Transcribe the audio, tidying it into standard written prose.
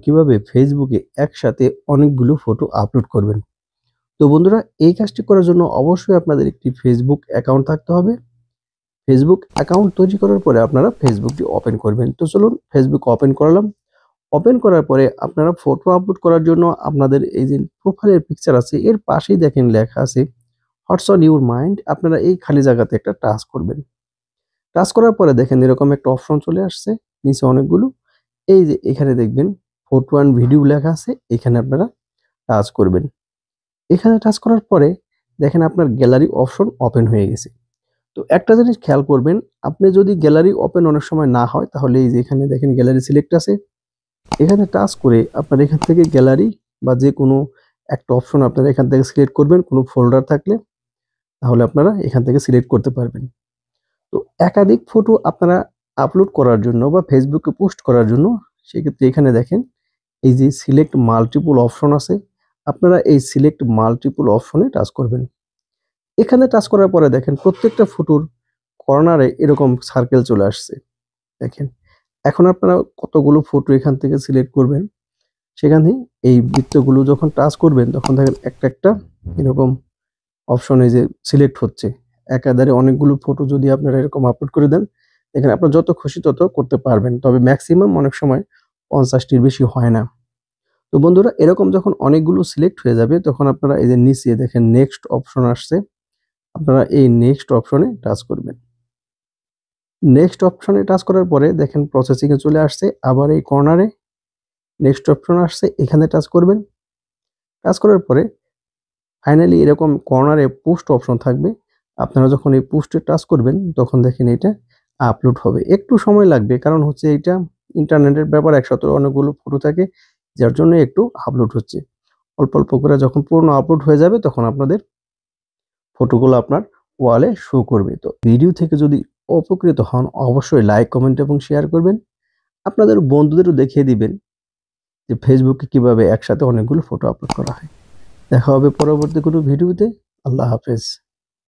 কিভাবে ফেসবুকে একসাথে অনেকগুলো ফটো আপলোড করবেন। তো বন্ধুরা, এই কাজটি করার জন্য অবশ্যই আপনাদের একটি ফেসবুক অ্যাকাউন্ট থাকতে হবে। ফেসবুক অ্যাকাউন্ট তৈরি করার পরে আপনারা ফেসবুকটি ওপেন করবেন। তো চলুন ফেসবুক ওপেন করলাম। ওপেন করার পরে আপনারা ফটো আপলোড করার জন্য আপনাদের এই যে প্রোফাইলের পিকচার আছে এর পাশেই দেখেন লেখা আছে হোয়াটস অন ইউর মাইন্ড। আপনারা এই খালি জায়গাতে একটা টাচ করবেন। টাচ করার পরে দেখেন এরকম একটা অপশন চলে আসছে, নিচে অনেকগুলো। এই যে এখানে দেখবেন ফটো অ্যান্ড ভিডিও লেখা আছে, এখানে আপনারা টাচ করবেন। এখানে টাচ করার পরে দেখেন আপনার গ্যালারি অপশন ওপেন হয়ে গেছে। তো একটা জিনিস খেয়াল করবেন, আপনি যদি গ্যালারি ওপেন অনেক সময় না হয় তাহলে এই যে এখানে দেখেন গ্যালারি সিলেক্ট আছে, এখানে টাচ করে আপনার এখান থেকে গ্যালারি বা যে কোনো একটা অপশন আপনারা এখান থেকে সিলেক্ট করবেন, কোনো ফোল্ডার থাকলে তাহলে আপনারা এখান থেকে সিলেক্ট করতে পারবেন। তো একাধিক ফটো আপনারা আপলোড করার জন্য বা ফেসবুকে পোস্ট করার জন্য সেক্ষেত্রে এখানে দেখেন এই যে সিলেক্ট মাল্টিপল অপশন আছে, আপনারা এই সিলেক্ট মাল্টিপল অপশনে টাচ করবেন। এখানে টাচ করার পরে দেখেন প্রত্যেকটা ফটোর কর্নারে এরকম সার্কেল চলে আসছে। দেখেন এখন আপনারা কতগুলো ফটো এখান থেকে সিলেক্ট করবেন, সেখানে এই বৃত্তগুলো যখন টাচ করবেন তখন দেখেন একটা একটা এরকম অপশন এই যে সিলেক্ট হচ্ছে। একাধারে অনেকগুলো ফটো যদি আপনারা এরকম আপলোড করে দেন, দেখেন আপনার যত খুশি তত করতে পারবেন, তবে ম্যাক্সিমাম অনেক সময় 50টির বেশি হয় না। তো বন্ধুরা, এরকম যখন অনেকগুলো সিলেক্ট হয়ে যাবে তখন আপনারা এই যে নিচে দেখেন নেক্সট অপশন আসছে, আপনারা এই নেক্সট অপশনে টাচ করবেন। নেক্সট অপশনে টাচ করার পরে দেখেন প্রসেসিং এ চলে আসছে, আবার এই কর্নারে নেক্সট অপশন আসছে, এখানে টাচ করবেন। টাচ করার পরে ফাইনালি এরকম কর্নারে পোস্ট অপশন থাকবে, আপনারা যখন এই পোস্টে টাচ করবেন তখন দেখেন এটা আপলোড হবে। একটু সময় লাগবে, কারণ হচ্ছে এটা ইন্টারনেটের ব্যাপার, একসাথে অনেকগুলো ফটো থাকে যার জন্য একটু আপলোড হচ্ছে। অল্প অল্প করে যখন পূর্ণ আপলোড হয়ে যাবে তখন আপনাদের ফটোগুলো আপনার ওয়ালে শো করবে। তো ভিডিও থেকে যদি উপকৃত হন অবশ্যই লাইক, কমেন্ট এবং শেয়ার করবেন। আপনাদের বন্ধুদেরও দেখিয়ে দিবেন যে ফেসবুকে কিভাবে একসাথে অনেকগুলো ফটো আপলোড করা হয়। দেখা হবে পরবর্তী কোনো ভিডিওতে। আল্লাহ হাফেজ।